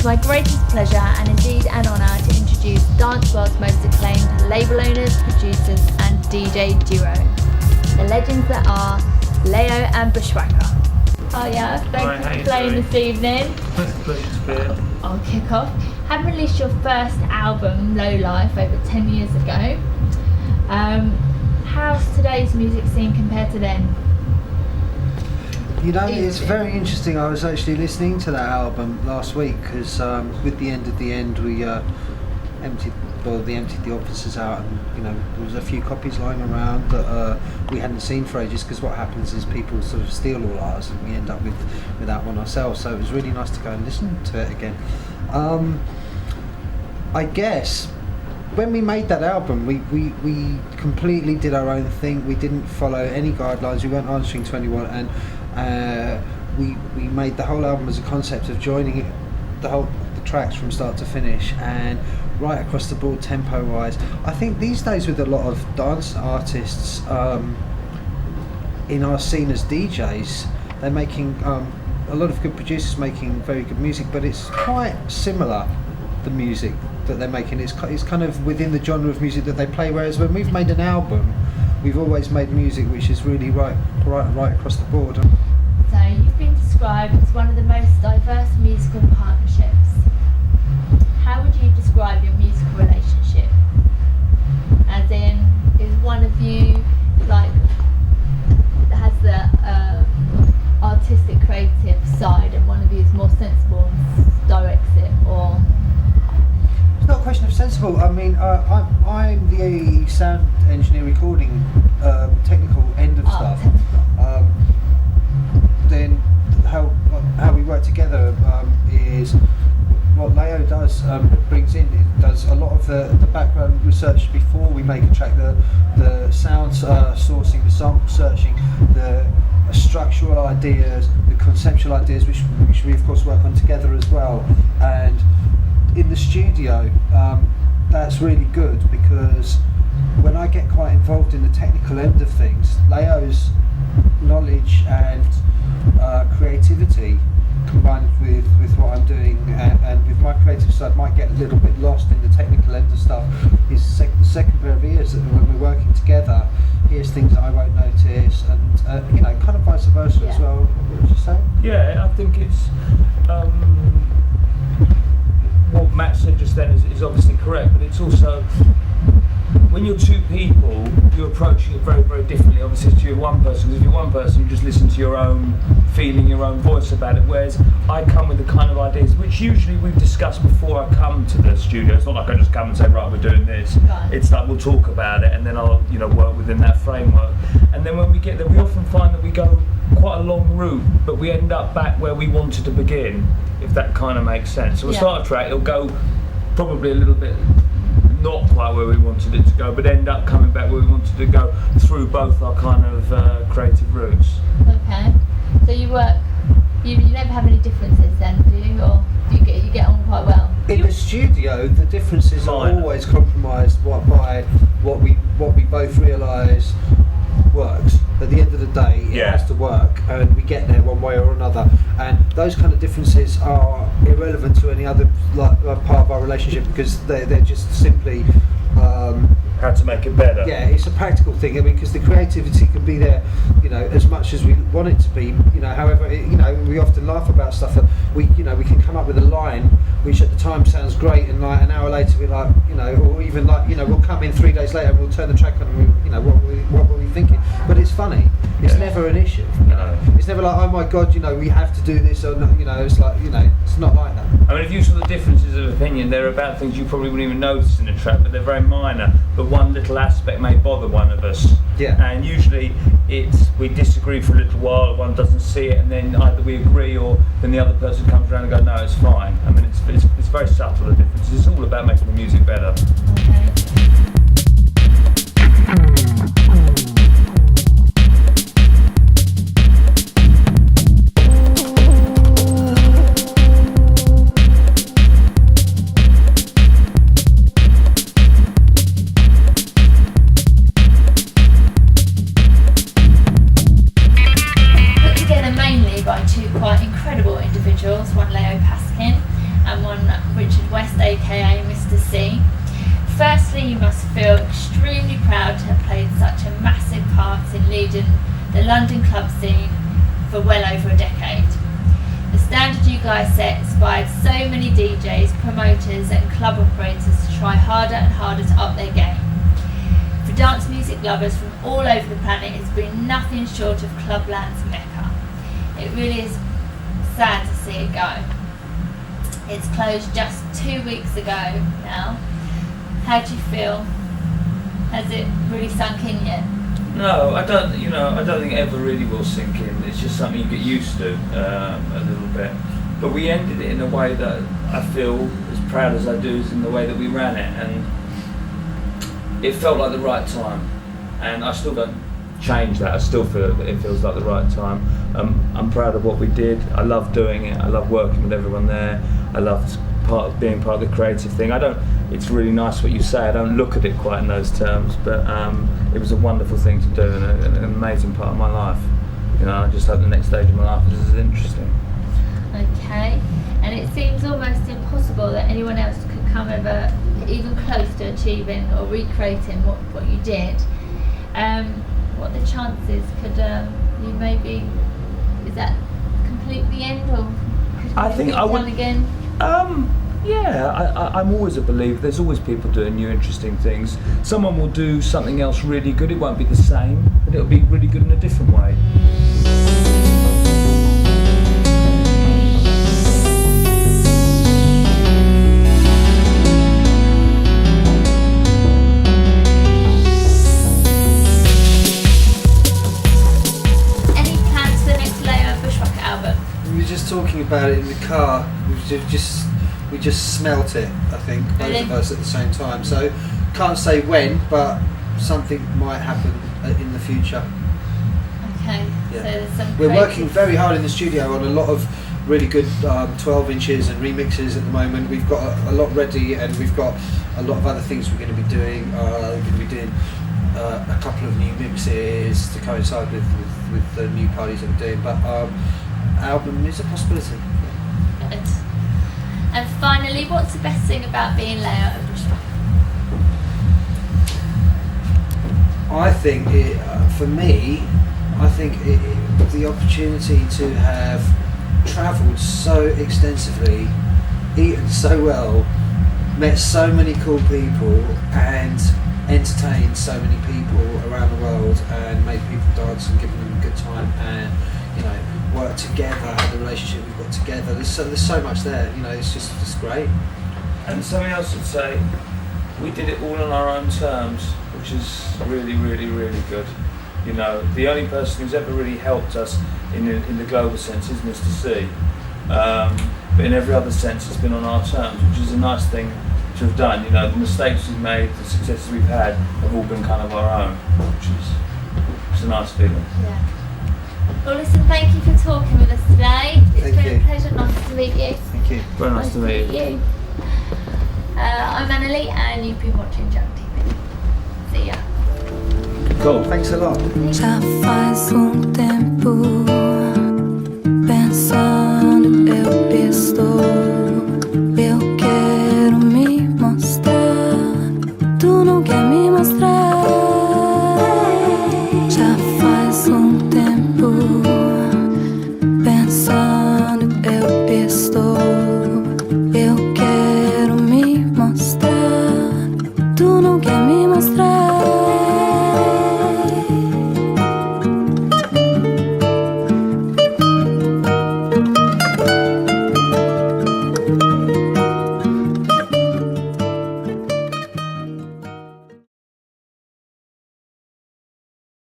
My greatest pleasure and indeed an honour to introduce dance world's most acclaimed label owners, producers and DJ duo, the legends that are Layo and Bushwacka. Oh yeah, thanks for playing this evening. I'll kick off. Having released your first album, Low Life, over 10 years ago, how's today's music scene compared to then? You know, it's very interesting. I was actually listening to that album last week because with the End of the End, we emptied the offices out, and there was a few copies lying around that we hadn't seen for ages. Because what happens is people sort of steal all ours, and we end up with that one ourselves. So it was really nice to go and listen to it again. I guess when we made that album, we completely did our own thing. We didn't follow any guidelines. We weren't answering to anyone, and we made the whole album as a concept of joining the tracks from start to finish, and right across the board tempo wise. I think these days with a lot of dance artists in our scene as DJs, they're making a lot of good producers making very good music, but it's quite similar, the music that they're making. It's kind of within the genre of music that they play, whereas when we've made an album, we've always made music which is really right across the board. So you've been described as one of the most diverse musical partnerships. How would you describe your musical relationship? As in, is one of you has the artistic creative side and one of you is more sensible and directs it, or? It's not a question of sensible. I mean, I'm the sound engineer, recording, technical end of stuff. Then how we work together is what Layo does. Brings in, it does a lot of the background research before we make a track. The sounds sourcing, the sample searching, the structural ideas, the conceptual ideas, which we of course work on together as well. And in the studio, that's really good, because when I get quite involved in the technical end of things, Layo's knowledge and creativity combined with what I'm doing and with my creative side might get a little bit lost in the technical end of stuff. Is the second pair of ears that when we're working together, here's things that I won't notice, and kind of vice versa as well. What would you say? Yeah, I think it's what Matt said just then is obviously correct, but it's also, when you're two people, you're approaching it very, very differently, obviously, to you're one person. Because if you're one person, you just listen to your own feeling, your own voice about it, whereas I come with the kind of ideas which usually we've discussed before I come to the studio. It's not like I just come and say, right, we're doing this. Right. It's like we'll talk about it, and then I'll work within that framework. And then when we get there, we often find that we go quite a long route, but we end up back where we wanted to begin, if that kind of makes sense. So we'll start a track, it'll go probably a little bit not quite where we wanted it to go, but end up coming back where we wanted to go through both our kind of creative routes. Okay. So you never have any differences then, do you? Or do you get on quite well? In the studio, the differences are always compromised by what we both realise works. At the end of the day, it has to work, and we get there one way or another. And those kind of differences are irrelevant to any other part of our relationship, because they're just simply how to make it better. Yeah, it's a practical thing. I mean, because the creativity can be there, as much as we want it to be. However, we often laugh about stuff that we can come up with a line which at the time sounds great, and like an hour later we're like, or even like, we'll come in 3 days later and we'll turn the track on, and what were we thinking? But it's funny. It's never an issue. It's It's never like, oh my God, you know, we have to do this, or not, you know. It's like, you know, it's not like that. I mean, if you saw the differences of opinion, they're about things you probably wouldn't even notice in a track, but they're very minor. But one little aspect may bother one of us. Yeah. And usually we disagree for a little while, one doesn't see it, and then either we agree or then the other person comes around and goes, no, it's fine. I mean, it's very subtle, the differences. It's all about making the music better. Okay. Quite incredible individuals, one Layo Paskin and one Richard West, aka Mr. C. Firstly, you must feel extremely proud to have played such a massive part in leading the London club scene for well over a decade. The standard you guys set inspired so many DJs, promoters and club operators to try harder and harder to up their game. For dance music lovers from all over the planet, it's been nothing short of Clubland's Mecca. It really is sad to see it go. It's closed just 2 weeks ago now. How do you feel? Has it really sunk in yet? No, I don't think it ever really will sink in. It's just something you get used to a little bit. But we ended it in a way that I feel as proud as I do is in the way that we ran it, and it felt like the right time. And I still don't change that. I still feel that it feels like the right time. I'm proud of what we did. I love doing it. I love working with everyone there. I loved being part of the creative thing. It's really nice what you say. I don't look at it quite in those terms, but it was a wonderful thing to do and an amazing part of my life. You know, I just hope the next stage of my life is as interesting. Okay, and it seems almost impossible that anyone else could come ever even close to achieving or recreating what you did. What are the chances? Could you maybe, is that complete the end, or could I think I would again? Yeah, I'm always a believer. There's always people doing new, interesting things. Someone will do something else really good. It won't be the same, but it'll be really good in a different way. Any plans for the next Layo Bushwacka album? We were just talking about it in the car. We just smelt it, I think, both Really? of us at the same time. So can't say when, but something might happen in the future. Okay, Yeah. so there's some We're creative- working very hard in the studio on a lot of really good 12 inches and remixes at the moment. We've got a lot ready, and we've got a lot of other things we're going to be doing. We're going to be doing a couple of new mixes to coincide with the new parties that we're doing. But album is a possibility. Good. And finally, what's the best thing about being Layo Bushwacka? I think for me, the opportunity to have travelled so extensively, eaten so well, met so many cool people, and entertained so many people around the world, and made people dance and given them a good time, and work together, have the relationship we've got together. There's so much there. It's great. And something else would say, we did it all on our own terms, which is really, really, really good. The only person who's ever really helped us in the global sense is Mr. C. But in every other sense, it's been on our terms, which is a nice thing to have done. The mistakes we've made, the successes we've had, have all been kind of our own, which is a nice feeling. Yeah. Well, listen, thank you for talking with us today. It's Thank been you. a pleasure. Nice to meet you. Thank you. Very nice to meet you. I'm Annalie, and you've been watching Junk TV. See ya. Cool. Thanks a lot. Já faz tempo pensando eu estou. Eu quero me mostrar, tu não quer me mostrar. Já faz tempo